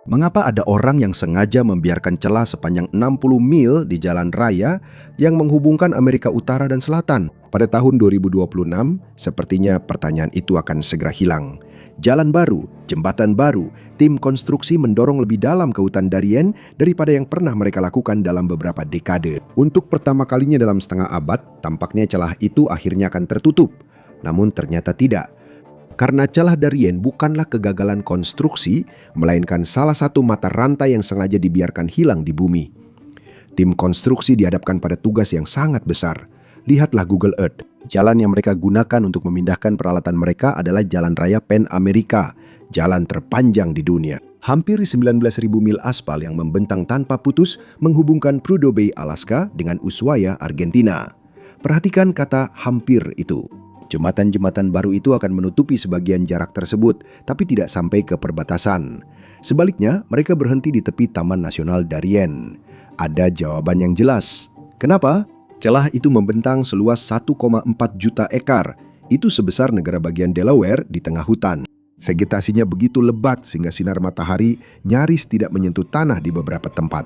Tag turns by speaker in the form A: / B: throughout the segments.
A: Mengapa ada orang yang sengaja membiarkan celah sepanjang 60 mil di jalan raya yang menghubungkan Amerika Utara dan Selatan? Pada tahun 2026, sepertinya pertanyaan itu akan segera hilang. Jalan baru, jembatan baru, tim konstruksi mendorong lebih dalam ke hutan Darien daripada yang pernah mereka lakukan dalam beberapa dekade. Untuk pertama kalinya dalam setengah abad, tampaknya celah itu akhirnya akan tertutup. Namun ternyata tidak. Karena celah Darien bukanlah kegagalan konstruksi, melainkan salah satu mata rantai yang sengaja dibiarkan hilang di bumi. Tim konstruksi dihadapkan pada tugas yang sangat besar. Lihatlah Google Earth. Jalan yang mereka gunakan untuk memindahkan peralatan mereka adalah Jalan Raya Pan America, jalan terpanjang di dunia. Hampir 19.000 mil aspal yang membentang tanpa putus menghubungkan Prudhoe Bay, Alaska dengan Ushuaia, Argentina. Perhatikan kata hampir itu. Jembatan-jembatan baru itu akan menutupi sebagian jarak tersebut, tapi tidak sampai ke perbatasan. Sebaliknya, mereka berhenti di tepi Taman Nasional Darien. Ada jawaban yang jelas. Kenapa? Celah itu membentang seluas 1,4 juta ekar. Itu sebesar negara bagian Delaware di tengah hutan. Vegetasinya begitu lebat sehingga sinar matahari nyaris tidak menyentuh tanah di beberapa tempat.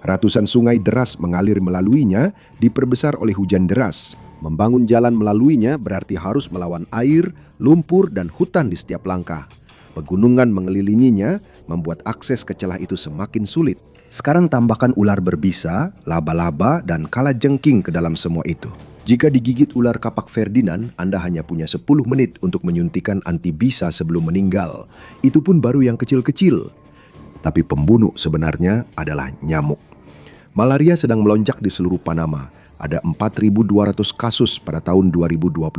A: Ratusan sungai deras mengalir melaluinya, diperbesar oleh hujan deras. Membangun jalan melaluinya berarti harus melawan air, lumpur, dan hutan di setiap langkah. Pegunungan mengelilinginya membuat akses ke celah itu semakin sulit. Sekarang tambahkan ular berbisa, laba-laba, dan kalajengking ke dalam semua itu. Jika digigit ular kapak Ferdinand, Anda hanya punya 10 menit untuk menyuntikan antibisa sebelum meninggal. Itu pun baru yang kecil-kecil. Tapi pembunuh sebenarnya adalah nyamuk. Malaria sedang melonjak di seluruh Panama. Ada 4.200 kasus pada tahun 2021.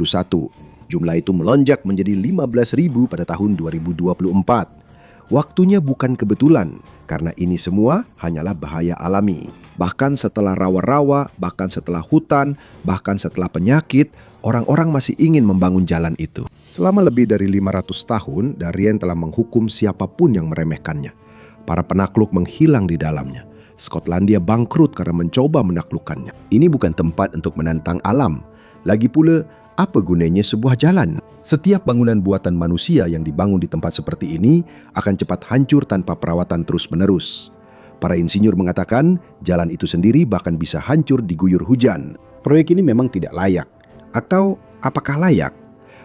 A: Jumlah itu melonjak menjadi 15.000 pada tahun 2024. Waktunya bukan kebetulan, karena ini semua hanyalah bahaya alami. Bahkan setelah rawa-rawa, bahkan setelah hutan, bahkan setelah penyakit, orang-orang masih ingin membangun jalan itu. Selama lebih dari 500 tahun, Darien telah menghukum siapapun yang meremehkannya. Para penakluk menghilang di dalamnya. Skotlandia bangkrut karena mencoba menaklukkannya. Ini bukan tempat untuk menantang alam. Lagi pula, apa gunanya sebuah jalan? Setiap bangunan buatan manusia yang dibangun di tempat seperti ini akan cepat hancur tanpa perawatan terus-menerus. Para insinyur mengatakan jalan itu sendiri bahkan bisa hancur diguyur hujan. Proyek ini memang tidak layak. Atau apakah layak?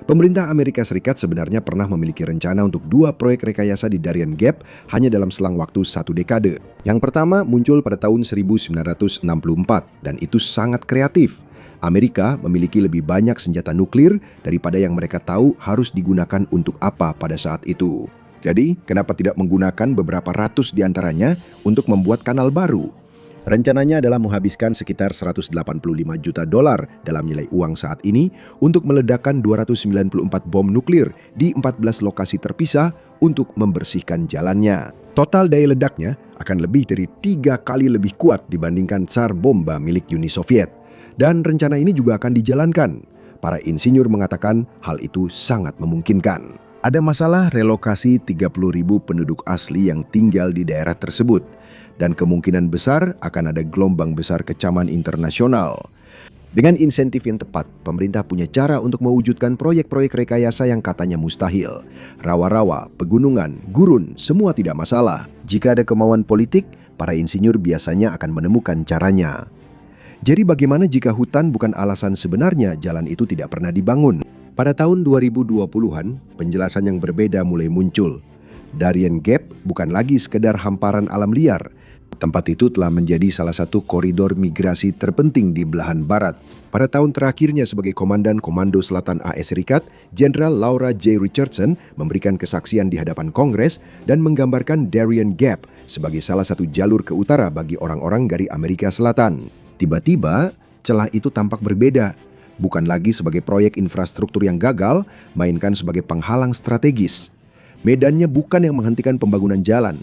A: Pemerintah Amerika Serikat sebenarnya pernah memiliki rencana untuk 2 proyek rekayasa di Darien Gap hanya dalam selang waktu 1 dekade. Yang pertama muncul pada tahun 1964 dan itu sangat kreatif. Amerika memiliki lebih banyak senjata nuklir daripada yang mereka tahu harus digunakan untuk apa pada saat itu. Jadi, kenapa tidak menggunakan beberapa ratus di antaranya untuk membuat kanal baru? Rencananya adalah menghabiskan sekitar 185 juta dolar dalam nilai uang saat ini untuk meledakkan 294 bom nuklir di 14 lokasi terpisah untuk membersihkan jalannya. Total daya ledaknya akan lebih dari 3 kali lebih kuat dibandingkan Tsar bomba milik Uni Soviet. Dan rencana ini juga akan dijalankan. Para insinyur mengatakan hal itu sangat memungkinkan. Ada masalah relokasi 30.000 penduduk asli yang tinggal di daerah tersebut. Dan kemungkinan besar akan ada gelombang besar kecaman internasional. Dengan insentif yang tepat, pemerintah punya cara untuk mewujudkan proyek-proyek rekayasa yang katanya mustahil. Rawa-rawa, pegunungan, gurun, semua tidak masalah. Jika ada kemauan politik, para insinyur biasanya akan menemukan caranya. Jadi bagaimana jika hutan bukan alasan sebenarnya jalan itu tidak pernah dibangun? Pada tahun 2020-an, penjelasan yang berbeda mulai muncul. Darien Gap bukan lagi sekedar hamparan alam liar. Tempat itu telah menjadi salah satu koridor migrasi terpenting di belahan barat. Pada tahun terakhirnya sebagai Komandan Komando Selatan AS Serikat, Jenderal Laura J. Richardson memberikan kesaksian di hadapan Kongres dan menggambarkan Darien Gap sebagai salah satu jalur ke utara bagi orang-orang dari Amerika Selatan. Tiba-tiba, celah itu tampak berbeda. Bukan lagi sebagai proyek infrastruktur yang gagal, mainkan sebagai penghalang strategis. Medannya bukan yang menghentikan pembangunan jalan.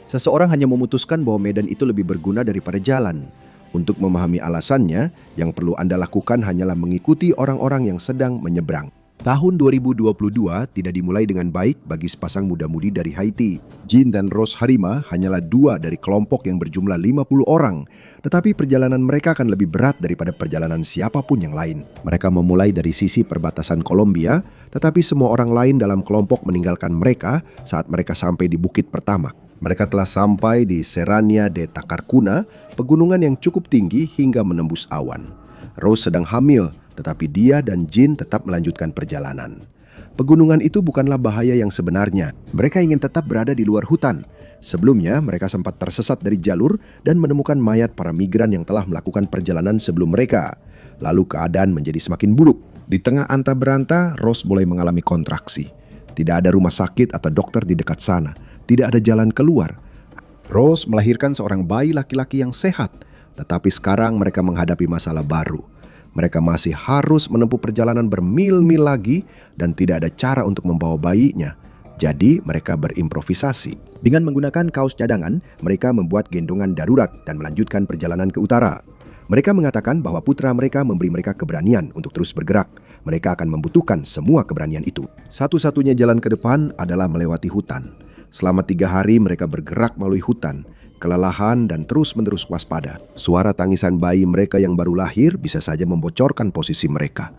A: Seseorang hanya memutuskan bahwa medan itu lebih berguna daripada jalan. Untuk memahami alasannya, yang perlu Anda lakukan hanyalah mengikuti orang-orang yang sedang menyeberang. Tahun 2022 tidak dimulai dengan baik bagi sepasang muda-mudi dari Haiti. Jean dan Rose Harima hanyalah 2 dari kelompok yang berjumlah 50 orang. Tetapi perjalanan mereka akan lebih berat daripada perjalanan siapapun yang lain. Mereka memulai dari sisi perbatasan Kolombia, tetapi semua orang lain dalam kelompok meninggalkan mereka saat mereka sampai di bukit pertama. Mereka telah sampai di Serrania de Takarkuna, pegunungan yang cukup tinggi hingga menembus awan. Rose sedang hamil, tetapi dia dan Jean tetap melanjutkan perjalanan. Pegunungan itu bukanlah bahaya yang sebenarnya. Mereka ingin tetap berada di luar hutan. Sebelumnya, mereka sempat tersesat dari jalur dan menemukan mayat para migran yang telah melakukan perjalanan sebelum mereka. Lalu keadaan menjadi semakin buruk. Di tengah anta beranta, Rose mulai mengalami kontraksi. Tidak ada rumah sakit atau dokter di dekat sana. Tidak ada jalan keluar. Rose melahirkan seorang bayi laki-laki yang sehat, tetapi sekarang mereka menghadapi masalah baru. Mereka masih harus menempuh perjalanan bermil-mil lagi dan tidak ada cara untuk membawa bayinya. Jadi mereka berimprovisasi. Dengan menggunakan kaos cadangan, mereka membuat gendongan darurat dan melanjutkan perjalanan ke utara. Mereka mengatakan bahwa putra mereka memberi mereka keberanian untuk terus bergerak. Mereka akan membutuhkan semua keberanian itu. Satu-satunya jalan ke depan adalah melewati hutan. Selama 3 hari mereka bergerak melalui hutan, kelelahan dan terus-menerus waspada. Suara tangisan bayi mereka yang baru lahir bisa saja membocorkan posisi mereka.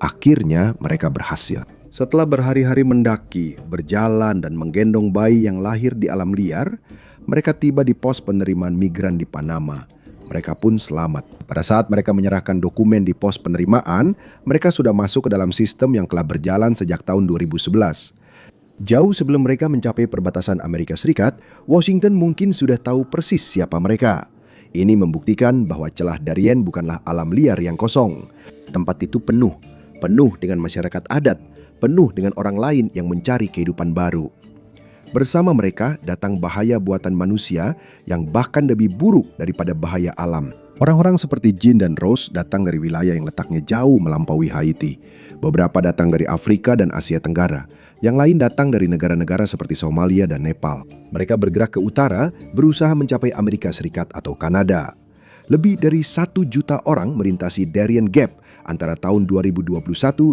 A: Akhirnya mereka berhasil. Setelah berhari-hari mendaki, berjalan dan menggendong bayi yang lahir di alam liar, mereka tiba di pos penerimaan migran di Panama. Mereka pun selamat. Pada saat mereka menyerahkan dokumen di pos penerimaan, mereka sudah masuk ke dalam sistem yang telah berjalan sejak tahun 2011. Jauh sebelum mereka mencapai perbatasan Amerika Serikat, Washington mungkin sudah tahu persis siapa mereka. Ini membuktikan bahwa celah Darien bukanlah alam liar yang kosong. Tempat itu penuh dengan masyarakat adat, penuh dengan orang lain yang mencari kehidupan baru. Bersama mereka datang bahaya buatan manusia yang bahkan lebih buruk daripada bahaya alam. Orang-orang seperti Jean dan Rose datang dari wilayah yang letaknya jauh melampaui Haiti. Beberapa datang dari Afrika dan Asia Tenggara. Yang lain datang dari negara-negara seperti Somalia dan Nepal. Mereka bergerak ke utara, berusaha mencapai Amerika Serikat atau Kanada. Lebih dari 1 juta orang melintasi Darien Gap antara tahun 2021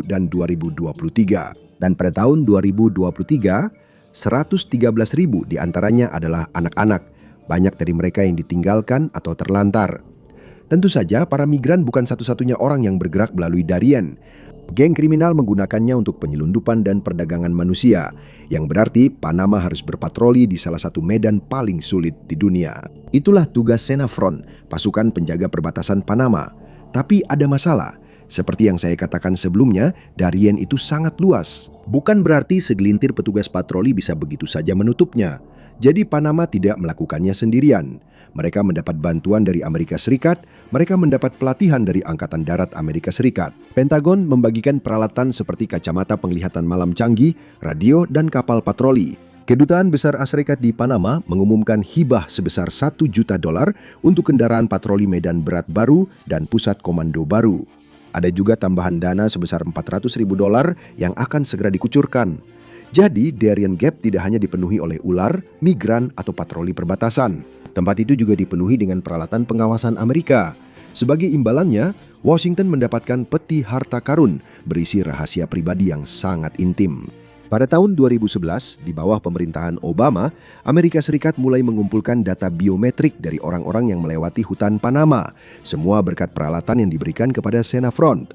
A: dan 2023. Dan pada tahun 2023, 113.000 diantaranya adalah anak-anak. Banyak dari mereka yang ditinggalkan atau terlantar. Tentu saja para migran bukan satu-satunya orang yang bergerak melalui Darien. Geng kriminal menggunakannya untuk penyelundupan dan perdagangan manusia, yang berarti Panama harus berpatroli di salah satu medan paling sulit di dunia. Itulah tugas Senafront, pasukan penjaga perbatasan Panama. Tapi ada masalah. Seperti yang saya katakan sebelumnya, Darien itu sangat luas. Bukan berarti segelintir petugas patroli bisa begitu saja menutupnya. Jadi Panama tidak melakukannya sendirian. Mereka mendapat bantuan dari Amerika Serikat, mereka mendapat pelatihan dari Angkatan Darat Amerika Serikat. Pentagon membagikan peralatan seperti kacamata penglihatan malam canggih, radio, dan kapal patroli. Kedutaan Besar As Serikat di Panama mengumumkan hibah sebesar $1 juta untuk kendaraan patroli medan berat baru dan pusat komando baru. Ada juga tambahan dana sebesar $400.000 yang akan segera dikucurkan. Jadi, Darien Gap tidak hanya dipenuhi oleh ular, migran, atau patroli perbatasan. Tempat itu juga dipenuhi dengan peralatan pengawasan Amerika. Sebagai imbalannya, Washington mendapatkan peti harta karun berisi rahasia pribadi yang sangat intim. Pada tahun 2011, di bawah pemerintahan Obama, Amerika Serikat mulai mengumpulkan data biometrik dari orang-orang yang melewati hutan Panama. Semua berkat peralatan yang diberikan kepada Senafront.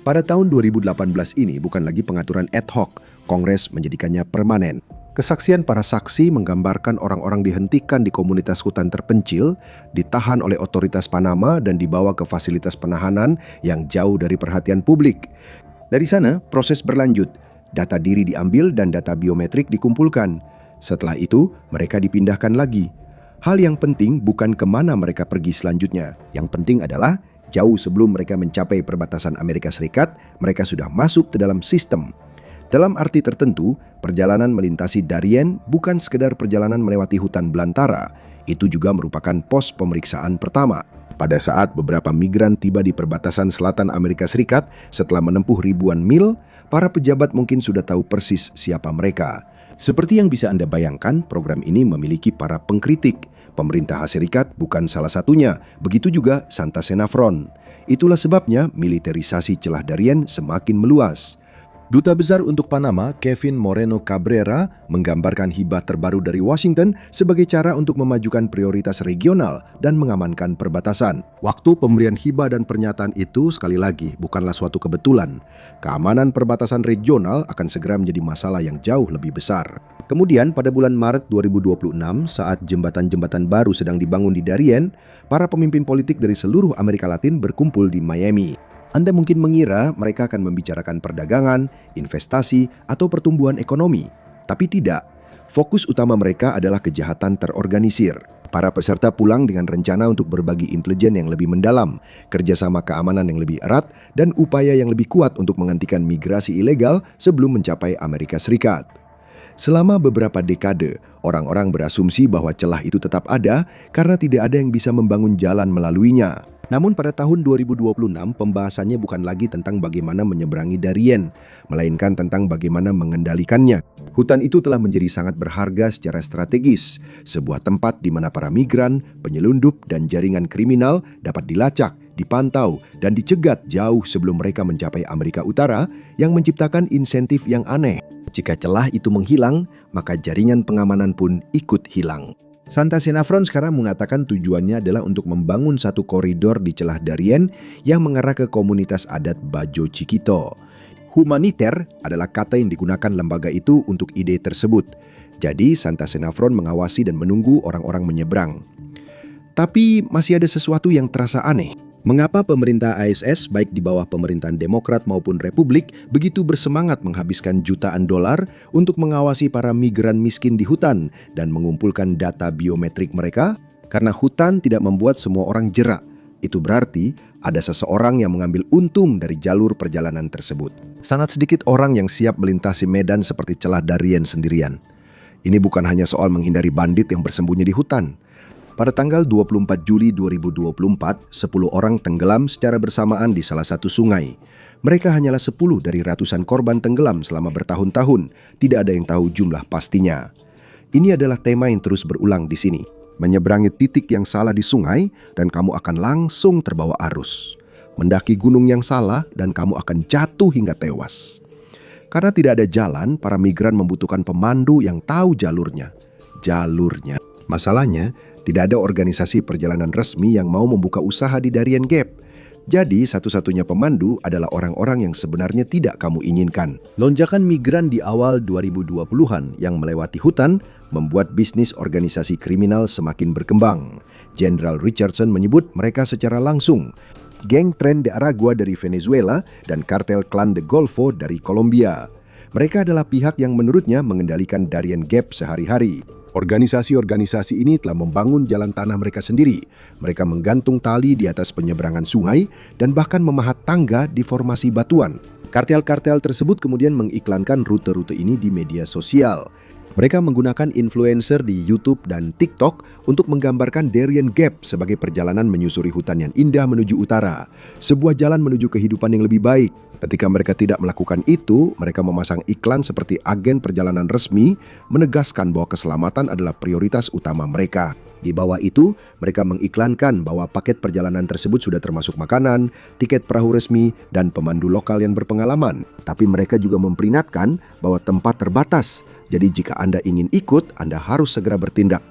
A: Pada tahun 2018 ini bukan lagi pengaturan ad hoc, Kongres menjadikannya permanen. Kesaksian para saksi menggambarkan orang-orang dihentikan di komunitas hutan terpencil, ditahan oleh otoritas Panama dan dibawa ke fasilitas penahanan yang jauh dari perhatian publik. Dari sana, proses berlanjut. Data diri diambil dan data biometrik dikumpulkan. Setelah itu, mereka dipindahkan lagi. Hal yang penting bukan kemana mereka pergi selanjutnya. Yang penting adalah, jauh sebelum mereka mencapai perbatasan Amerika Serikat, mereka sudah masuk ke dalam sistem. Dalam arti tertentu, perjalanan melintasi Darien bukan sekedar perjalanan melewati hutan belantara. Itu juga merupakan pos pemeriksaan pertama. Pada saat beberapa migran tiba di perbatasan selatan Amerika Serikat setelah menempuh ribuan mil, para pejabat mungkin sudah tahu persis siapa mereka. Seperti yang bisa Anda bayangkan, program ini memiliki para pengkritik. Pemerintah Serikat bukan salah satunya, begitu juga Santa Senafront. Itulah sebabnya militerisasi celah Darien semakin meluas. Duta Besar untuk Panama, Kevin Moreno Cabrera, menggambarkan hibah terbaru dari Washington sebagai cara untuk memajukan prioritas regional dan mengamankan perbatasan. Waktu pemberian hibah dan pernyataan itu sekali lagi bukanlah suatu kebetulan. Keamanan perbatasan regional akan segera menjadi masalah yang jauh lebih besar. Kemudian pada bulan Maret 2026, saat jembatan-jembatan baru sedang dibangun di Darien, para pemimpin politik dari seluruh Amerika Latin berkumpul di Miami. Anda mungkin mengira mereka akan membicarakan perdagangan, investasi, atau pertumbuhan ekonomi. Tapi tidak. Fokus utama mereka adalah kejahatan terorganisir. Para peserta pulang dengan rencana untuk berbagi intelijen yang lebih mendalam, kerjasama keamanan yang lebih erat, dan upaya yang lebih kuat untuk menghentikan migrasi ilegal sebelum mencapai Amerika Serikat. Selama beberapa dekade, orang-orang berasumsi bahwa celah itu tetap ada karena tidak ada yang bisa membangun jalan melaluinya. Namun pada tahun 2026, pembahasannya bukan lagi tentang bagaimana menyeberangi Darien, melainkan tentang bagaimana mengendalikannya. Hutan itu telah menjadi sangat berharga secara strategis, sebuah tempat di mana para migran, penyelundup, dan jaringan kriminal dapat dilacak, dipantau, dan dicegat jauh sebelum mereka mencapai Amerika Utara yang menciptakan insentif yang aneh. Jika celah itu menghilang, maka jaringan pengamanan pun ikut hilang. Santa Senafron sekarang mengatakan tujuannya adalah untuk membangun satu koridor di celah Darien yang mengarah ke komunitas adat Bajo Chiquito. Humaniter adalah kata yang digunakan lembaga itu untuk ide tersebut. Jadi Santa Senafron mengawasi dan menunggu orang-orang menyeberang. Tapi masih ada sesuatu yang terasa aneh. Mengapa pemerintah ASS, baik di bawah pemerintahan Demokrat maupun Republik, begitu bersemangat menghabiskan jutaan dolar untuk mengawasi para migran miskin di hutan dan mengumpulkan data biometrik mereka? Karena hutan tidak membuat semua orang jerak. Itu berarti ada seseorang yang mengambil untung dari jalur perjalanan tersebut. Sangat sedikit orang yang siap melintasi medan seperti celah Darien sendirian. Ini bukan hanya soal menghindari bandit yang bersembunyi di hutan. Pada tanggal 24 Juli 2024, 10 orang tenggelam secara bersamaan di salah satu sungai. Mereka hanyalah 10 dari ratusan korban tenggelam selama bertahun-tahun. Tidak ada yang tahu jumlah pastinya. Ini adalah tema yang terus berulang di sini. Menyeberangi titik yang salah di sungai dan kamu akan langsung terbawa arus. Mendaki gunung yang salah dan kamu akan jatuh hingga tewas. Karena tidak ada jalan, para migran membutuhkan pemandu yang tahu jalurnya. Masalahnya, tidak ada organisasi perjalanan resmi yang mau membuka usaha di Darien Gap. Jadi, satu-satunya pemandu adalah orang-orang yang sebenarnya tidak kamu inginkan. Lonjakan migran di awal 2020-an yang melewati hutan membuat bisnis organisasi kriminal semakin berkembang. Jenderal Richardson menyebut mereka secara langsung. Geng Tren de Aragua dari Venezuela dan kartel Clan de Golfo dari Kolombia. Mereka adalah pihak yang menurutnya mengendalikan Darien Gap sehari-hari. Organisasi-organisasi ini telah membangun jalan tanah mereka sendiri. Mereka menggantung tali di atas penyeberangan sungai dan bahkan memahat tangga di formasi batuan. Kartel-kartel tersebut kemudian mengiklankan rute-rute ini di media sosial. Mereka menggunakan influencer di YouTube dan TikTok untuk menggambarkan Darien Gap sebagai perjalanan menyusuri hutan yang indah menuju utara, sebuah jalan menuju kehidupan yang lebih baik. Ketika mereka tidak melakukan itu, mereka memasang iklan seperti agen perjalanan resmi, menegaskan bahwa keselamatan adalah prioritas utama mereka. Di bawah itu, mereka mengiklankan bahwa paket perjalanan tersebut sudah termasuk makanan, tiket perahu resmi, dan pemandu lokal yang berpengalaman. Tapi mereka juga memperingatkan bahwa tempat terbatas. Jadi jika Anda ingin ikut, Anda harus segera bertindak.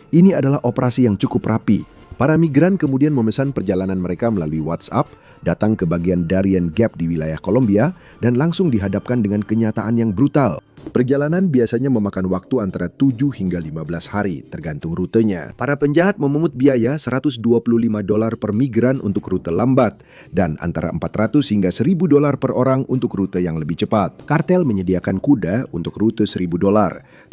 A: Ini adalah operasi yang cukup rapi. Para migran kemudian memesan perjalanan mereka melalui WhatsApp, datang ke bagian Darien Gap di wilayah Kolombia, dan langsung dihadapkan dengan kenyataan yang brutal. Perjalanan biasanya memakan waktu antara 7 hingga 15 hari, tergantung rutenya. Para penjahat memungut biaya $125 per migran untuk rute lambat, dan antara $400 hingga $1.000 per orang untuk rute yang lebih cepat. Kartel menyediakan kuda untuk rute $1.000,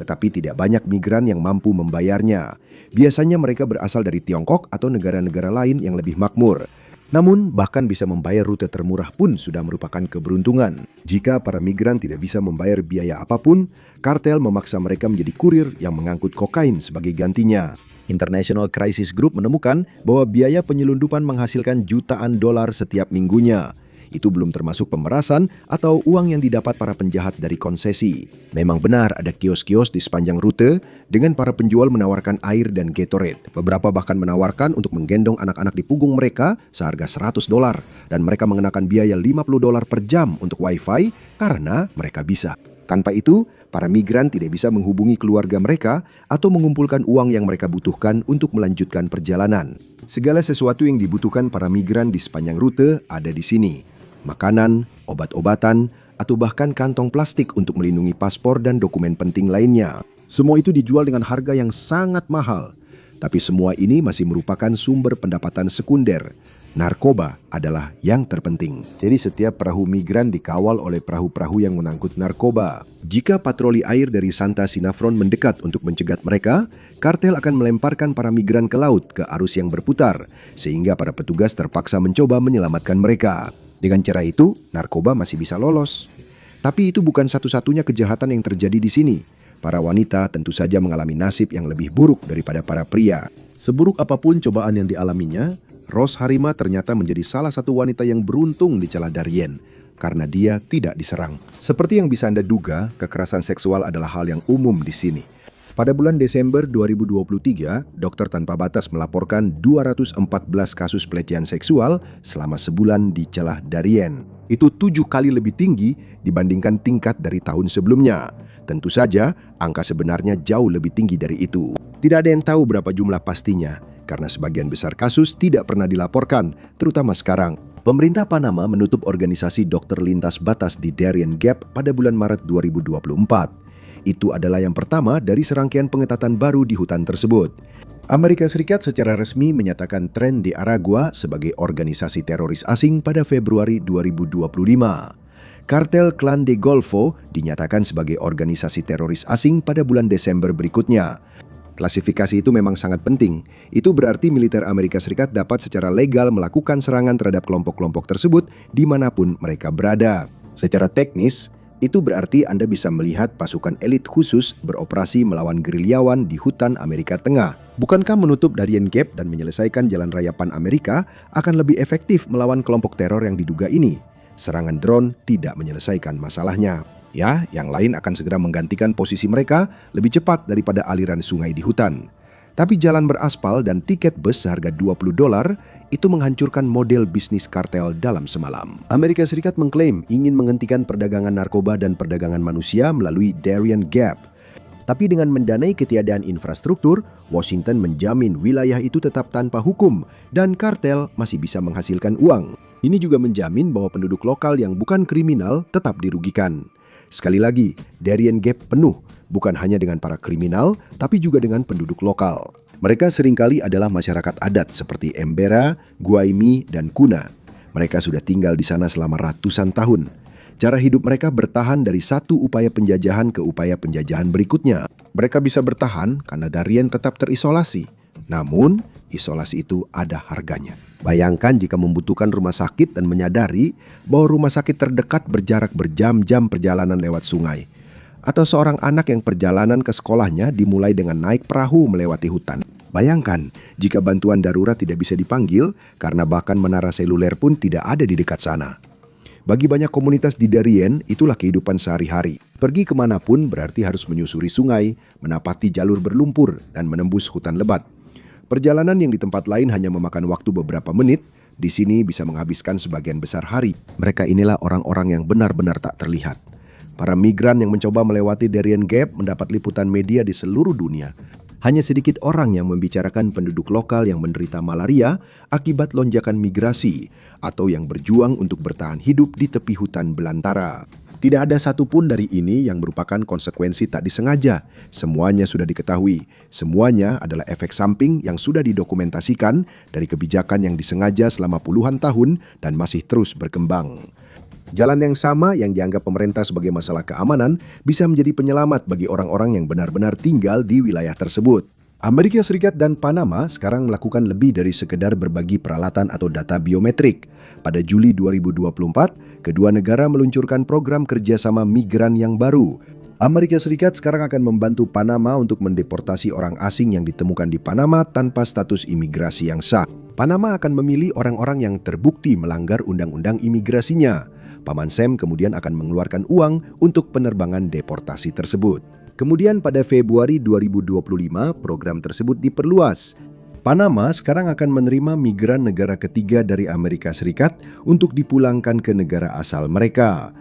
A: tetapi tidak banyak migran yang mampu membayarnya. Biasanya mereka berasal dari Tiongkok atau negara-negara lain yang lebih makmur. Namun, bahkan bisa membayar rute termurah pun sudah merupakan keberuntungan. Jika para migran tidak bisa membayar biaya apapun, kartel memaksa mereka menjadi kurir yang mengangkut kokain sebagai gantinya. International Crisis Group menemukan bahwa biaya penyelundupan menghasilkan jutaan dolar setiap minggunya. Itu belum termasuk pemerasan atau uang yang didapat para penjahat dari konsesi. Memang benar ada kios-kios di sepanjang rute dengan para penjual menawarkan air dan Gatorade. Beberapa bahkan menawarkan untuk menggendong anak-anak di punggung mereka seharga $100 dan mereka mengenakan biaya $50 per jam untuk wifi karena mereka bisa. Tanpa itu, para migran tidak bisa menghubungi keluarga mereka atau mengumpulkan uang yang mereka butuhkan untuk melanjutkan perjalanan. Segala sesuatu yang dibutuhkan para migran di sepanjang rute ada di sini. Makanan, obat-obatan, atau bahkan kantong plastik untuk melindungi paspor dan dokumen penting lainnya. Semua itu dijual dengan harga yang sangat mahal. Tapi semua ini masih merupakan sumber pendapatan sekunder. Narkoba adalah yang terpenting. Jadi setiap perahu migran dikawal oleh perahu-perahu yang mengangkut narkoba. Jika patroli air dari Santa Sinafron mendekat untuk mencegat mereka, kartel akan melemparkan para migran ke laut ke arus yang berputar, sehingga para petugas terpaksa mencoba menyelamatkan mereka. Dengan cara itu, narkoba masih bisa lolos. Tapi itu bukan satu-satunya kejahatan yang terjadi di sini. Para wanita tentu saja mengalami nasib yang lebih buruk daripada para pria. Seburuk apapun cobaan yang dialaminya, Rose Harima ternyata menjadi salah satu wanita yang beruntung dicela Darien karena dia tidak diserang. Seperti yang bisa Anda duga, kekerasan seksual adalah hal yang umum di sini. Pada bulan Desember 2023, Dokter Tanpa Batas melaporkan 214 kasus pelecehan seksual selama sebulan di celah Darien. Itu 7 kali lebih tinggi dibandingkan tingkat dari tahun sebelumnya. Tentu saja, angka sebenarnya jauh lebih tinggi dari itu. Tidak ada yang tahu berapa jumlah pastinya, karena sebagian besar kasus tidak pernah dilaporkan, terutama sekarang. Pemerintah Panama menutup organisasi dokter lintas batas di Darien Gap pada bulan Maret 2024. Itu adalah yang pertama dari serangkaian pengetatan baru di hutan tersebut. Amerika Serikat secara resmi menyatakan Tren de Aragua sebagai organisasi teroris asing pada Februari 2025. Kartel Clan de Golfo dinyatakan sebagai organisasi teroris asing pada bulan Desember berikutnya. Klasifikasi itu memang sangat penting. Itu berarti militer Amerika Serikat dapat secara legal melakukan serangan terhadap kelompok-kelompok tersebut dimanapun mereka berada. Secara teknis, itu berarti Anda bisa melihat pasukan elit khusus beroperasi melawan gerilyawan di hutan Amerika Tengah. Bukankah menutup Darien Gap dan menyelesaikan jalan raya Pan Amerika akan lebih efektif melawan kelompok teror yang diduga ini? Serangan drone tidak menyelesaikan masalahnya. Ya, yang lain akan segera menggantikan posisi mereka lebih cepat daripada aliran sungai di hutan. Tapi jalan beraspal dan tiket bus seharga $20 itu menghancurkan model bisnis kartel dalam semalam. Amerika Serikat mengklaim ingin menghentikan perdagangan narkoba dan perdagangan manusia melalui Darien Gap. Tapi dengan mendanai ketiadaan infrastruktur, Washington menjamin wilayah itu tetap tanpa hukum dan kartel masih bisa menghasilkan uang. Ini juga menjamin bahwa penduduk lokal yang bukan kriminal tetap dirugikan. Sekali lagi, Darien Gap penuh, bukan hanya dengan para kriminal, tapi juga dengan penduduk lokal. Mereka seringkali adalah masyarakat adat seperti Embera, Guaimi, dan Kuna. Mereka sudah tinggal di sana selama ratusan tahun. Cara hidup mereka bertahan dari satu upaya penjajahan ke upaya penjajahan berikutnya. Mereka bisa bertahan karena Darien tetap terisolasi. Namun, isolasi itu ada harganya. Bayangkan jika membutuhkan rumah sakit dan menyadari bahwa rumah sakit terdekat berjarak berjam-jam perjalanan lewat sungai. Atau seorang anak yang perjalanan ke sekolahnya dimulai dengan naik perahu melewati hutan. Bayangkan jika bantuan darurat tidak bisa dipanggil karena bahkan menara seluler pun tidak ada di dekat sana. Bagi banyak komunitas di Darien, itulah kehidupan sehari-hari. Pergi kemanapun berarti harus menyusuri sungai, menapaki jalur berlumpur, dan menembus hutan lebat. Perjalanan yang di tempat lain hanya memakan waktu beberapa menit, di sini bisa menghabiskan sebagian besar hari. Mereka inilah orang-orang yang benar-benar tak terlihat. Para migran yang mencoba melewati Darien Gap mendapat liputan media di seluruh dunia. Hanya sedikit orang yang membicarakan penduduk lokal yang menderita malaria akibat lonjakan migrasi atau yang berjuang untuk bertahan hidup di tepi hutan belantara. Tidak ada satupun dari ini yang merupakan konsekuensi tak disengaja. Semuanya sudah diketahui. Semuanya adalah efek samping yang sudah didokumentasikan dari kebijakan yang disengaja selama puluhan tahun dan masih terus berkembang. Jalan yang sama yang dianggap pemerintah sebagai masalah keamanan bisa menjadi penyelamat bagi orang-orang yang benar-benar tinggal di wilayah tersebut. Amerika Serikat dan Panama sekarang melakukan lebih dari sekedar berbagi peralatan atau data biometrik. Pada Juli 2024, kedua negara meluncurkan program kerjasama migran yang baru. Amerika Serikat sekarang akan membantu Panama untuk mendeportasi orang asing yang ditemukan di Panama tanpa status imigrasi yang sah. Panama akan memilih orang-orang yang terbukti melanggar undang-undang imigrasinya. Paman Sam kemudian akan mengeluarkan uang untuk penerbangan deportasi tersebut. Kemudian pada Februari 2025, program tersebut diperluas. Panama sekarang akan menerima migran negara ketiga dari Amerika Serikat untuk dipulangkan ke negara asal mereka.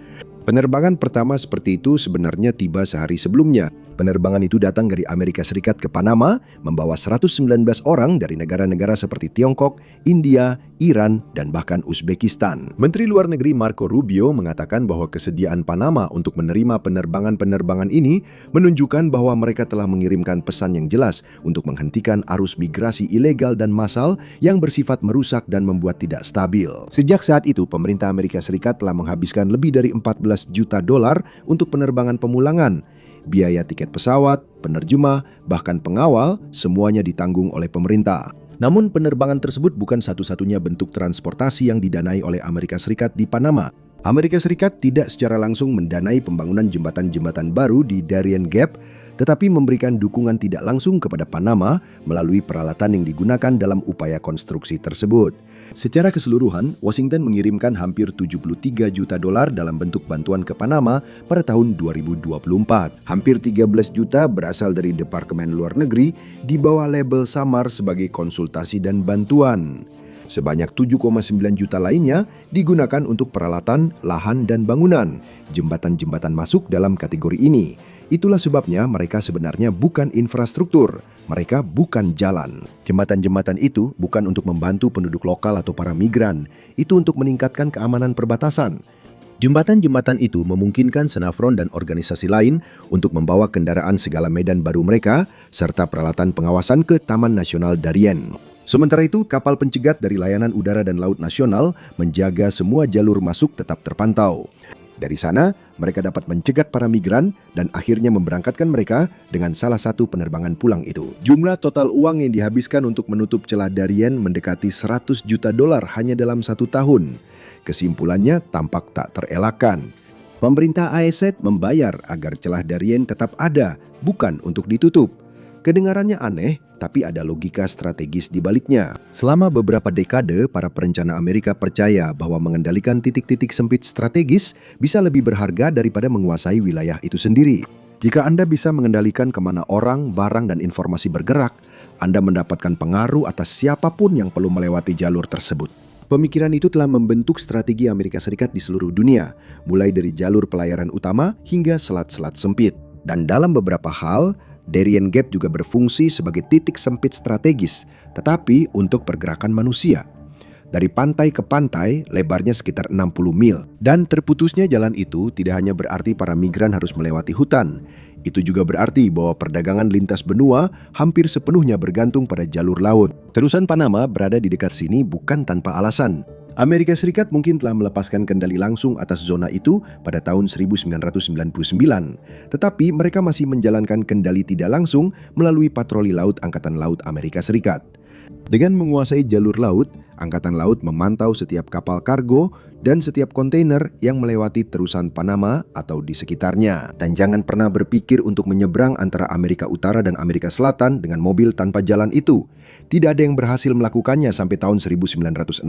A: Penerbangan pertama seperti itu sebenarnya tiba sehari sebelumnya. Penerbangan itu datang dari Amerika Serikat ke Panama, membawa 119 orang dari negara-negara seperti Tiongkok, India, Iran, dan bahkan Uzbekistan. Menteri Luar Negeri Marco Rubio mengatakan bahwa kesediaan Panama untuk menerima penerbangan-penerbangan ini menunjukkan bahwa mereka telah mengirimkan pesan yang jelas untuk menghentikan arus migrasi ilegal dan massal yang bersifat merusak dan membuat tidak stabil. Sejak saat itu, pemerintah Amerika Serikat telah menghabiskan lebih dari 14 juta dolar untuk penerbangan pemulangan. Biaya tiket pesawat, penerjemah, bahkan pengawal, semuanya ditanggung oleh pemerintah. Namun penerbangan tersebut bukan satu-satunya bentuk transportasi yang didanai oleh Amerika Serikat di Panama. Amerika Serikat tidak secara langsung mendanai pembangunan jembatan-jembatan baru di Darien Gap, tetapi memberikan dukungan tidak langsung kepada Panama melalui peralatan yang digunakan dalam upaya konstruksi tersebut. Secara keseluruhan, Washington mengirimkan hampir 73 juta dolar dalam bentuk bantuan ke Panama pada tahun 2024. Hampir 13 juta berasal dari Departemen Luar Negeri di bawah label samar sebagai konsultasi dan bantuan. Sebanyak 7,9 juta lainnya digunakan untuk peralatan, lahan, dan bangunan. Jembatan-jembatan masuk dalam kategori ini. Itulah sebabnya mereka sebenarnya bukan infrastruktur, mereka bukan jalan. Jembatan-jembatan itu bukan untuk membantu penduduk lokal atau para migran, itu untuk meningkatkan keamanan perbatasan. Jembatan-jembatan itu memungkinkan Senafron dan organisasi lain untuk membawa kendaraan segala medan baru mereka, serta peralatan pengawasan ke Taman Nasional Darien. Sementara itu, kapal pencegat dari Layanan Udara dan Laut Nasional menjaga semua jalur masuk tetap terpantau. Dari sana, mereka dapat mencegat para migran dan akhirnya memberangkatkan mereka dengan salah satu penerbangan pulang itu. Jumlah total uang yang dihabiskan untuk menutup celah Darien mendekati 100 juta dolar hanya dalam 1 tahun. Kesimpulannya tampak tak terelakkan. Pemerintah AS membayar agar celah Darien tetap ada, bukan untuk ditutup. Kedengarannya aneh, tapi ada logika strategis di baliknya. Selama beberapa dekade, para perencana Amerika percaya bahwa mengendalikan titik-titik sempit strategis bisa lebih berharga daripada menguasai wilayah itu sendiri. Jika Anda bisa mengendalikan kemana orang, barang, dan informasi bergerak, Anda mendapatkan pengaruh atas siapapun yang perlu melewati jalur tersebut. Pemikiran itu telah membentuk strategi Amerika Serikat di seluruh dunia, mulai dari jalur pelayaran utama hingga selat-selat sempit. Dan dalam beberapa hal, Darien Gap juga berfungsi sebagai titik sempit strategis, tetapi untuk pergerakan manusia. Dari pantai ke pantai, lebarnya sekitar 60 mil. Dan terputusnya jalan itu tidak hanya berarti para migran harus melewati hutan. Itu juga berarti bahwa perdagangan lintas benua hampir sepenuhnya bergantung pada jalur laut. Terusan Panama berada di dekat sini bukan tanpa alasan. Amerika Serikat mungkin telah melepaskan kendali langsung atas zona itu pada tahun 1999, tetapi mereka masih menjalankan kendali tidak langsung melalui patroli laut Angkatan Laut Amerika Serikat. Dengan menguasai jalur laut, Angkatan Laut memantau setiap kapal kargo dan setiap kontainer yang melewati terusan Panama atau di sekitarnya. Dan jangan pernah berpikir untuk menyeberang antara Amerika Utara dan Amerika Selatan dengan mobil tanpa jalan itu. Tidak ada yang berhasil melakukannya sampai tahun 1960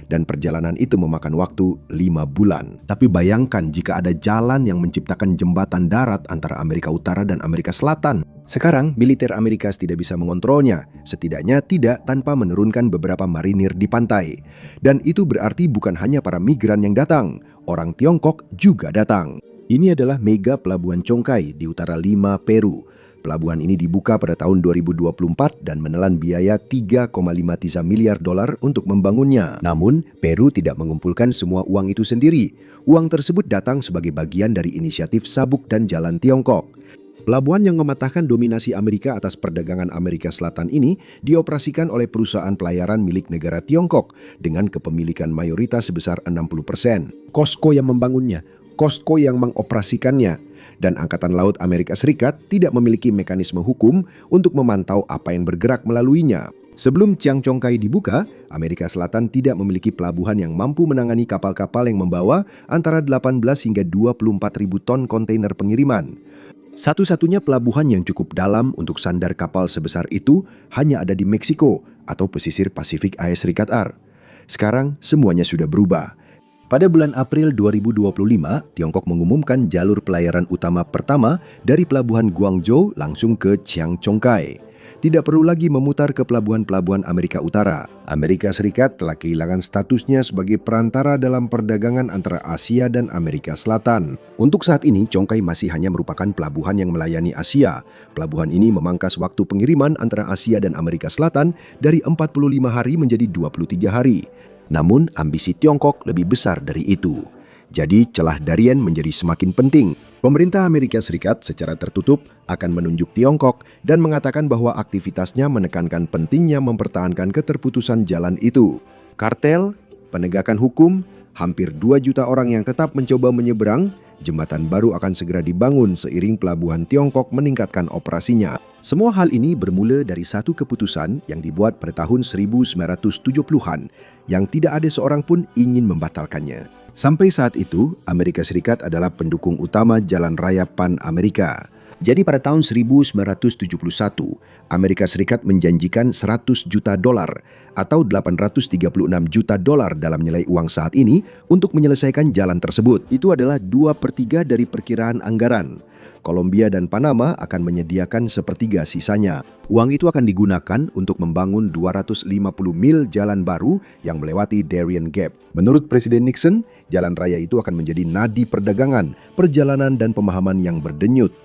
A: dan perjalanan itu memakan waktu 5 bulan. Tapi bayangkan jika ada jalan yang menciptakan jembatan darat antara Amerika Utara dan Amerika Selatan. Sekarang, militer Amerika tidak bisa mengontrolnya, setidaknya tidak tanpa menurunkan beberapa marinir di pantai. Dan itu berarti bukan hanya para migran yang datang, orang Tiongkok juga datang. Ini adalah mega pelabuhan Chongkai di utara Lima, Peru. Pelabuhan ini dibuka pada tahun 2024 dan menelan biaya 3,53 miliar dolar untuk membangunnya. Namun, Peru tidak mengumpulkan semua uang itu sendiri. Uang tersebut datang sebagai bagian dari inisiatif Sabuk dan Jalan Tiongkok. Pelabuhan yang mematahkan dominasi Amerika atas perdagangan Amerika Selatan ini dioperasikan oleh perusahaan pelayaran milik negara Tiongkok dengan kepemilikan mayoritas sebesar 60%. COSCO yang membangunnya, COSCO yang mengoperasikannya, dan Angkatan Laut Amerika Serikat tidak memiliki mekanisme hukum untuk memantau apa yang bergerak melaluinya. Sebelum Chiang Chongkai dibuka, Amerika Selatan tidak memiliki pelabuhan yang mampu menangani kapal-kapal yang membawa antara 18 hingga 24 ribu ton kontainer pengiriman. Satu-satunya pelabuhan yang cukup dalam untuk sandar kapal sebesar itu hanya ada di Meksiko atau pesisir Pasifik AS. Sekarang semuanya sudah berubah. Pada bulan April 2025, Tiongkok mengumumkan jalur pelayaran utama pertama dari pelabuhan Guangzhou langsung ke Chiangchongkai. Tidak perlu lagi memutar ke pelabuhan-pelabuhan Amerika Utara. Amerika Serikat telah kehilangan statusnya sebagai perantara dalam perdagangan antara Asia dan Amerika Selatan. Untuk saat ini, Chongqing masih hanya merupakan pelabuhan yang melayani Asia. Pelabuhan ini memangkas waktu pengiriman antara Asia dan Amerika Selatan dari 45 hari menjadi 23 hari. Namun, ambisi Tiongkok lebih besar dari itu. Jadi, celah Darien menjadi semakin penting. Pemerintah Amerika Serikat secara tertutup akan menunjuk Tiongkok dan mengatakan bahwa aktivitasnya menekankan pentingnya mempertahankan keterputusan jalan itu. Kartel, penegakan hukum, hampir 2 juta orang yang tetap mencoba menyeberang, jembatan baru akan segera dibangun seiring pelabuhan Tiongkok meningkatkan operasinya. Semua hal ini bermula dari satu keputusan yang dibuat pada tahun 1970-an yang tidak ada seorang pun ingin membatalkannya. Sampai saat itu, Amerika Serikat adalah pendukung utama Jalan Raya Pan-Amerika. Jadi pada tahun 1971, Amerika Serikat menjanjikan 100 juta dolar atau 836 juta dolar dalam nilai uang saat ini untuk menyelesaikan jalan tersebut. Itu adalah 2/3 dari perkiraan anggaran. Kolombia dan Panama akan menyediakan 1/3 sisanya. Uang itu akan digunakan untuk membangun 250 mil jalan baru yang melewati Darien Gap. Menurut Presiden Nixon, jalan raya itu akan menjadi nadi perdagangan, perjalanan dan pemahaman yang berdenyut.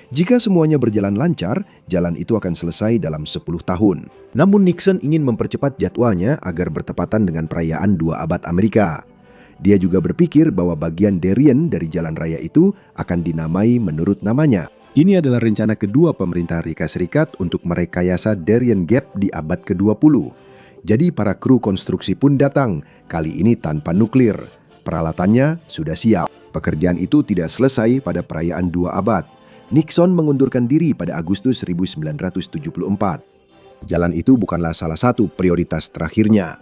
A: Jika semuanya berjalan lancar, jalan itu akan selesai dalam 10 tahun. Namun Nixon ingin mempercepat jadwalnya agar bertepatan dengan perayaan 2 abad Amerika. Dia juga berpikir bahwa bagian Darien dari jalan raya itu akan dinamai menurut namanya. Ini adalah rencana kedua pemerintah Amerika Serikat untuk merekayasa Darien Gap di abad ke-20. Jadi para kru konstruksi pun datang, kali ini tanpa nuklir. Peralatannya sudah siap. Pekerjaan itu tidak selesai pada perayaan 2 abad. Nixon mengundurkan diri pada Agustus 1974. Jalan itu bukanlah salah satu prioritas terakhirnya.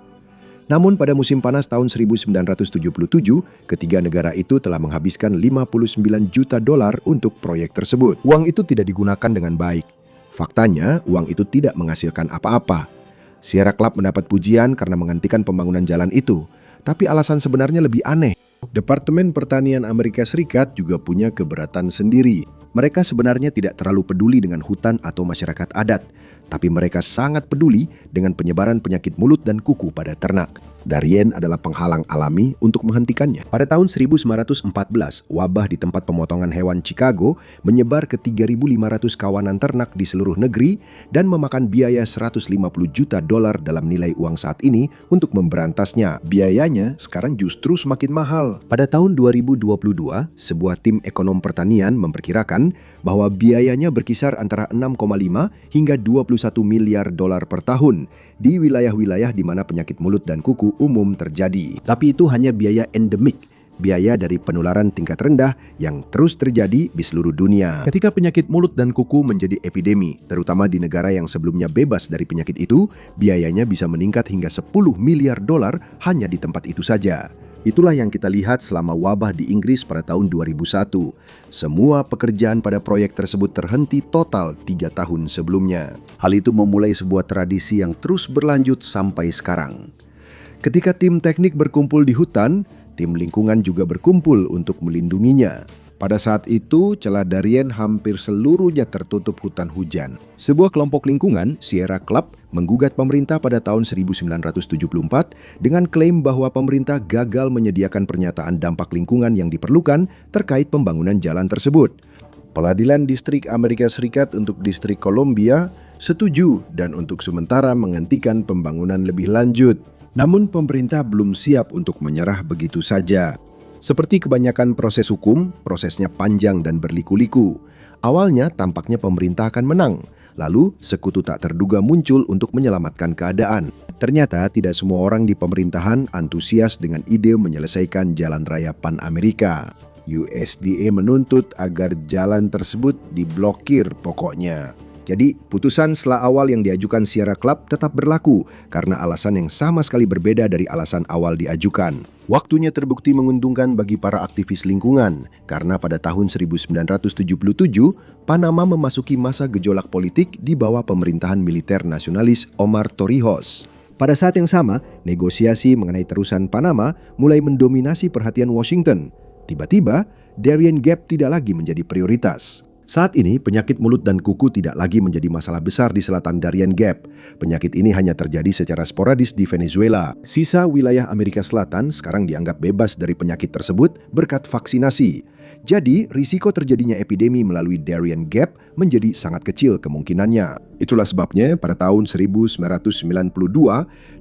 A: Namun pada musim panas tahun 1977, ketiga negara itu telah menghabiskan 59 juta dolar untuk proyek tersebut. Uang itu tidak digunakan dengan baik. Faktanya, uang itu tidak menghasilkan apa-apa. Sierra Club mendapat pujian karena menghentikan pembangunan jalan itu. Tapi alasan sebenarnya lebih aneh. Departemen Pertanian Amerika Serikat juga punya keberatan sendiri. Mereka sebenarnya tidak terlalu peduli dengan hutan atau masyarakat adat, tapi mereka sangat peduli dengan penyebaran penyakit mulut dan kuku pada ternak. Darien adalah penghalang alami untuk menghentikannya. Pada tahun 1914, wabah di tempat pemotongan hewan Chicago menyebar ke 3.500 kawanan ternak di seluruh negeri dan memakan biaya 150 juta dolar dalam nilai uang saat ini untuk memberantasnya. Biayanya sekarang justru semakin mahal. Pada tahun 2022, sebuah tim ekonom pertanian memperkirakan bahwa biayanya berkisar antara 6,5 hingga 21 miliar dolar per tahun di wilayah-wilayah di mana penyakit mulut dan kuku umum terjadi. Tapi itu hanya biaya endemik, biaya dari penularan tingkat rendah yang terus terjadi di seluruh dunia. Ketika penyakit mulut dan kuku menjadi epidemi, terutama di negara yang sebelumnya bebas dari penyakit itu, biayanya bisa meningkat hingga 10 miliar dolar hanya di tempat itu saja. Itulah yang kita lihat selama wabah di Inggris pada tahun 2001. Semua pekerjaan pada proyek tersebut terhenti total 3 tahun sebelumnya. Hal itu memulai sebuah tradisi yang terus berlanjut sampai sekarang. Ketika tim teknik berkumpul di hutan, tim lingkungan juga berkumpul untuk melindunginya. Pada saat itu, celah Darien hampir seluruhnya tertutup hutan hujan. Sebuah kelompok lingkungan, Sierra Club, menggugat pemerintah pada tahun 1974 dengan klaim bahwa pemerintah gagal menyediakan pernyataan dampak lingkungan yang diperlukan terkait pembangunan jalan tersebut. Pengadilan Distrik Amerika Serikat untuk Distrik Columbia setuju dan untuk sementara menghentikan pembangunan lebih lanjut. Namun pemerintah belum siap untuk menyerah begitu saja. Seperti kebanyakan proses hukum, prosesnya panjang dan berliku-liku. Awalnya tampaknya pemerintah akan menang, lalu sekutu tak terduga muncul untuk menyelamatkan keadaan. Ternyata tidak semua orang di pemerintahan antusias dengan ide menyelesaikan jalan raya Pan-Amerika. USDA menuntut agar jalan tersebut diblokir pokoknya. Jadi, putusan sela awal yang diajukan Sierra Club tetap berlaku karena alasan yang sama sekali berbeda dari alasan awal diajukan. Waktunya terbukti menguntungkan bagi para aktivis lingkungan karena pada tahun 1977, Panama memasuki masa gejolak politik di bawah pemerintahan militer nasionalis Omar Torrijos. Pada saat yang sama, negosiasi mengenai terusan Panama mulai mendominasi perhatian Washington. Tiba-tiba, Darien Gap tidak lagi menjadi prioritas. Saat ini, penyakit mulut dan kuku tidak lagi menjadi masalah besar di selatan Darien Gap. Penyakit ini hanya terjadi secara sporadis di Venezuela. Sisa wilayah Amerika Selatan sekarang dianggap bebas dari penyakit tersebut berkat vaksinasi. Jadi, risiko terjadinya epidemi melalui Darien Gap menjadi sangat kecil kemungkinannya. Itulah sebabnya pada tahun 1992,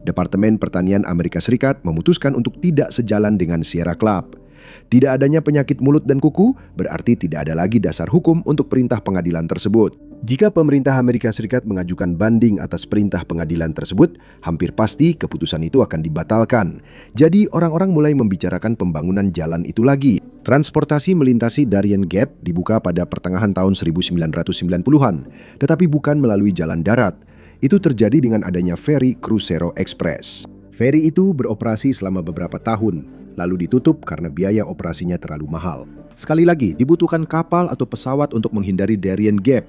A: Departemen Pertanian Amerika Serikat memutuskan untuk tidak sejalan dengan Sierra Club. Tidak adanya penyakit mulut dan kuku berarti tidak ada lagi dasar hukum untuk perintah pengadilan tersebut. Jika pemerintah Amerika Serikat mengajukan banding atas perintah pengadilan tersebut, hampir pasti keputusan itu akan dibatalkan. Jadi orang-orang mulai membicarakan pembangunan jalan itu lagi. Transportasi melintasi Darien Gap dibuka pada pertengahan tahun 1990-an, tetapi bukan melalui jalan darat. Itu terjadi dengan adanya feri Crucero Express. Feri itu beroperasi selama beberapa tahun, lalu ditutup karena biaya operasinya terlalu mahal. Sekali lagi, dibutuhkan kapal atau pesawat untuk menghindari Darien Gap.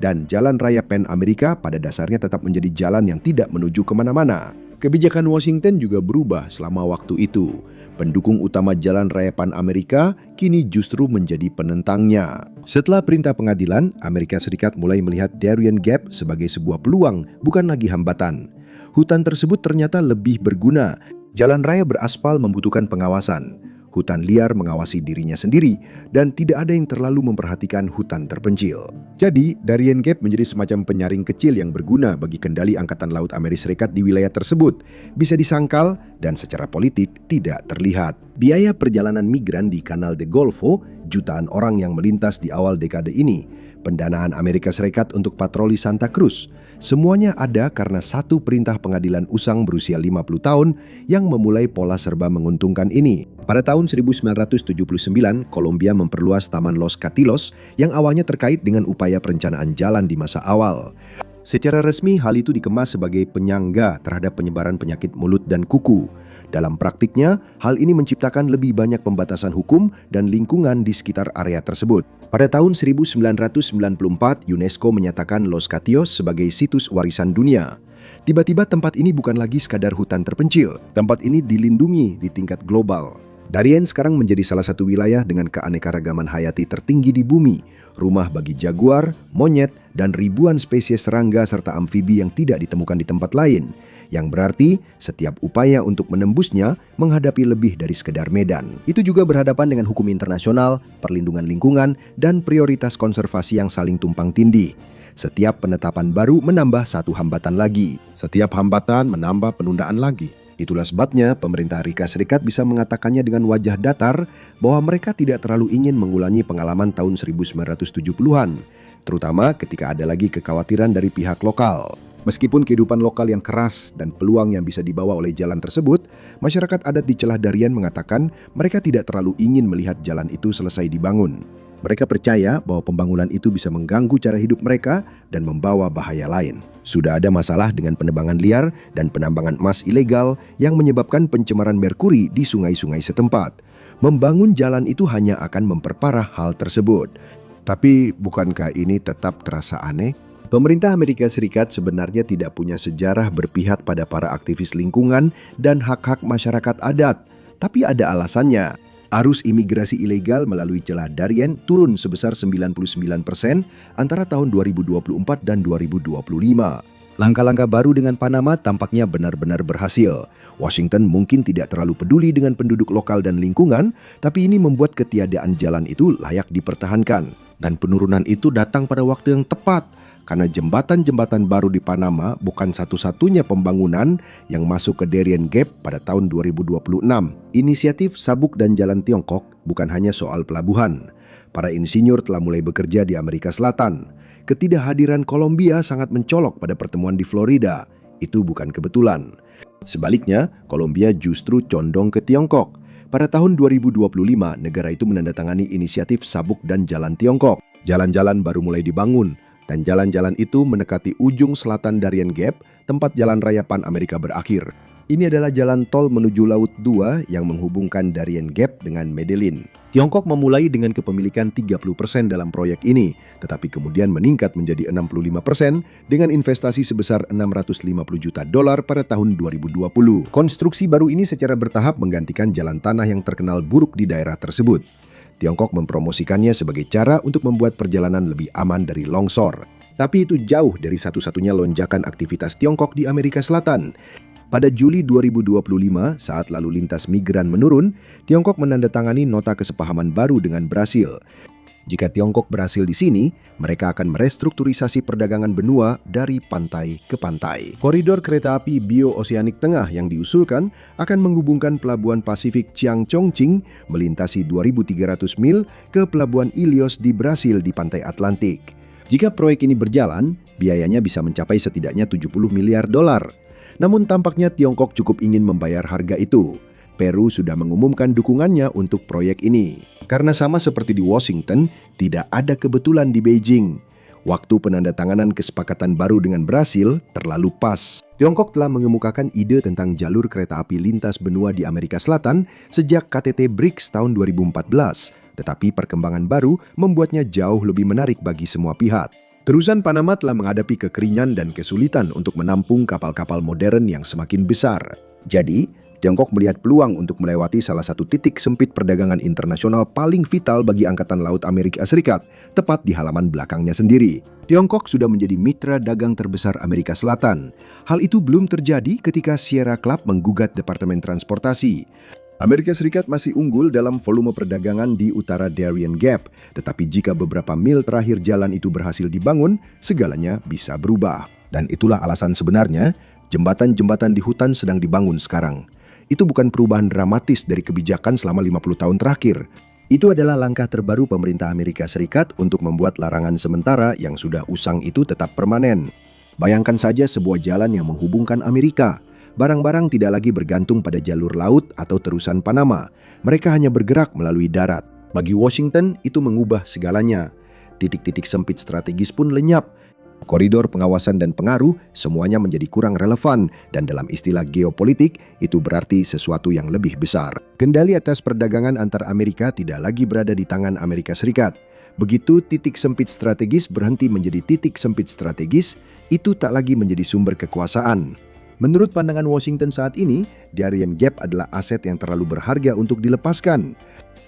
A: Dan Jalan Raya Pan Amerika pada dasarnya tetap menjadi jalan yang tidak menuju kemana-mana. Kebijakan Washington juga berubah selama waktu itu. Pendukung utama Jalan Raya Pan Amerika kini justru menjadi penentangnya. Setelah perintah pengadilan, Amerika Serikat mulai melihat Darien Gap sebagai sebuah peluang, bukan lagi hambatan. Hutan tersebut ternyata lebih berguna. Jalan raya beraspal membutuhkan pengawasan. Hutan liar mengawasi dirinya sendiri dan tidak ada yang terlalu memperhatikan hutan terpencil. Jadi, Darien Gap menjadi semacam penyaring kecil yang berguna bagi kendali Angkatan Laut Amerika Serikat di wilayah tersebut. Bisa disangkal dan secara politik tidak terlihat. Biaya perjalanan migran di Kanal de Golfo, jutaan orang yang melintas di awal dekade ini. Pendanaan Amerika Serikat untuk patroli Santa Cruz. Semuanya ada karena satu perintah pengadilan usang berusia 50 tahun yang memulai pola serba menguntungkan ini. Pada tahun 1979, Kolombia memperluas Taman Los Catilos yang awalnya terkait dengan upaya perencanaan jalan di masa awal. Secara resmi, hal itu dikemas sebagai penyangga terhadap penyebaran penyakit mulut dan kuku. Dalam praktiknya, hal ini menciptakan lebih banyak pembatasan hukum dan lingkungan di sekitar area tersebut. Pada tahun 1994, UNESCO menyatakan Los Catilos sebagai situs warisan dunia. Tiba-tiba tempat ini bukan lagi sekadar hutan terpencil. Tempat ini dilindungi di tingkat global. Darien sekarang menjadi salah satu wilayah dengan keanekaragaman hayati tertinggi di bumi. Rumah bagi jaguar, monyet, dan ribuan spesies serangga serta amfibi yang tidak ditemukan di tempat lain. Yang berarti setiap upaya untuk menembusnya menghadapi lebih dari sekedar medan. Itu juga berhadapan dengan hukum internasional, perlindungan lingkungan, dan prioritas konservasi yang saling tumpang tindih. Setiap penetapan baru menambah satu hambatan lagi. Setiap hambatan menambah penundaan lagi. Itulah sebabnya pemerintah Amerika Serikat bisa mengatakannya dengan wajah datar bahwa mereka tidak terlalu ingin mengulangi pengalaman tahun 1970-an, terutama ketika ada lagi kekhawatiran dari pihak lokal. Meskipun kehidupan lokal yang keras dan peluang yang bisa dibawa oleh jalan tersebut, masyarakat adat di celah Darien mengatakan mereka tidak terlalu ingin melihat jalan itu selesai dibangun. Mereka percaya bahwa pembangunan itu bisa mengganggu cara hidup mereka dan membawa bahaya lain. Sudah ada masalah dengan penebangan liar dan penambangan emas ilegal yang menyebabkan pencemaran merkuri di sungai-sungai setempat. Membangun jalan itu hanya akan memperparah hal tersebut. Tapi bukankah ini tetap terasa aneh? Pemerintah Amerika Serikat sebenarnya tidak punya sejarah berpihak pada para aktivis lingkungan dan hak-hak masyarakat adat. Tapi ada alasannya. Arus imigrasi ilegal melalui celah Darien turun sebesar 99% antara tahun 2024 dan 2025. Langkah-langkah baru dengan Panama tampaknya benar-benar berhasil. Washington mungkin tidak terlalu peduli dengan penduduk lokal dan lingkungan, tapi ini membuat ketiadaan jalan itu layak dipertahankan. Dan penurunan itu datang pada waktu yang tepat. Karena jembatan-jembatan baru di Panama bukan satu-satunya pembangunan yang masuk ke Darien Gap pada tahun 2026. Inisiatif Sabuk dan Jalan Tiongkok bukan hanya soal pelabuhan. Para insinyur telah mulai bekerja di Amerika Selatan. Ketidakhadiran Kolombia sangat mencolok pada pertemuan di Florida. Itu bukan kebetulan. Sebaliknya, Kolombia justru condong ke Tiongkok. Pada tahun 2025, negara itu menandatangani inisiatif Sabuk dan Jalan Tiongkok. Jalan-jalan baru mulai dibangun. Dan jalan-jalan itu mendekati ujung selatan Darien Gap, tempat Jalan Raya Pan Amerika berakhir. Ini adalah jalan tol menuju Laut 2 yang menghubungkan Darien Gap dengan Medellin. Tiongkok memulai dengan kepemilikan 30% dalam proyek ini, tetapi kemudian meningkat menjadi 65% dengan investasi sebesar $650 juta pada tahun 2020. Konstruksi baru ini secara bertahap menggantikan jalan tanah yang terkenal buruk di daerah tersebut. Tiongkok mempromosikannya sebagai cara untuk membuat perjalanan lebih aman dari longsor. Tapi itu jauh dari satu-satunya lonjakan aktivitas Tiongkok di Amerika Selatan. Pada Juli 2025, saat lalu lintas migran menurun, Tiongkok menandatangani nota kesepahaman baru dengan Brasil. Jika Tiongkok berhasil di sini, mereka akan merestrukturisasi perdagangan benua dari pantai ke pantai. Koridor kereta api bio-oseanik tengah yang diusulkan akan menghubungkan pelabuhan Pasifik Chiang Chongqing melintasi 2.300 mil ke pelabuhan Ilhéus di Brasil di pantai Atlantik. Jika proyek ini berjalan, biayanya bisa mencapai setidaknya $70 miliar. Namun tampaknya Tiongkok cukup ingin membayar harga itu. Peru sudah mengumumkan dukungannya untuk proyek ini. Karena sama seperti di Washington, tidak ada kebetulan di Beijing. Waktu penandatanganan kesepakatan baru dengan Brasil terlalu pas. Tiongkok telah mengemukakan ide tentang jalur kereta api lintas benua di Amerika Selatan sejak KTT BRICS tahun 2014. Tetapi perkembangan baru membuatnya jauh lebih menarik bagi semua pihak. Terusan Panama telah menghadapi kekeringan dan kesulitan untuk menampung kapal-kapal modern yang semakin besar. Jadi, Tiongkok melihat peluang untuk melewati salah satu titik sempit perdagangan internasional paling vital bagi Angkatan Laut Amerika Serikat, tepat di halaman belakangnya sendiri. Tiongkok sudah menjadi mitra dagang terbesar Amerika Selatan. Hal itu belum terjadi ketika Sierra Club menggugat Departemen Transportasi. Amerika Serikat masih unggul dalam volume perdagangan di utara Darien Gap, tetapi jika beberapa mil terakhir jalan itu berhasil dibangun, segalanya bisa berubah. Dan itulah alasan sebenarnya jembatan-jembatan di hutan sedang dibangun sekarang. Itu bukan perubahan dramatis dari kebijakan selama 50 tahun terakhir. Itu adalah langkah terbaru pemerintah Amerika Serikat untuk membuat larangan sementara yang sudah usang itu tetap permanen. Bayangkan saja sebuah jalan yang menghubungkan Amerika. Barang-barang tidak lagi bergantung pada jalur laut atau terusan Panama. Mereka hanya bergerak melalui darat. Bagi Washington, itu mengubah segalanya. Titik-titik sempit strategis pun lenyap. Koridor pengawasan dan pengaruh semuanya menjadi kurang relevan, dan dalam istilah geopolitik, itu berarti sesuatu yang lebih besar. Kendali atas perdagangan antar Amerika tidak lagi berada di tangan Amerika Serikat. Begitu titik sempit strategis berhenti menjadi titik sempit strategis, itu tak lagi menjadi sumber kekuasaan. Menurut pandangan Washington saat ini, Darien Gap adalah aset yang terlalu berharga untuk dilepaskan.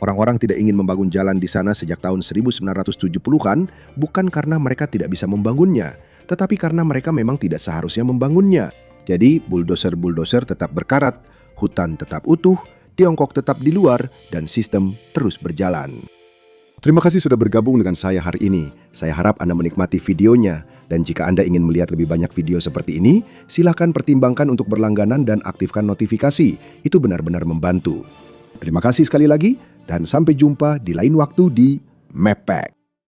A: Orang-orang tidak ingin membangun jalan di sana sejak tahun 1970-an, bukan karena mereka tidak bisa membangunnya, tetapi karena mereka memang tidak seharusnya membangunnya. Jadi, bulldozer-bulldozer tetap berkarat, hutan tetap utuh, Tiongkok tetap di luar, dan sistem terus berjalan. Terima kasih sudah bergabung dengan saya hari ini. Saya harap Anda menikmati videonya. Dan jika Anda ingin melihat lebih banyak video seperti ini, silakan pertimbangkan untuk berlangganan dan aktifkan notifikasi. Itu benar-benar membantu. Terima kasih sekali lagi, dan sampai jumpa di lain waktu di Mappack.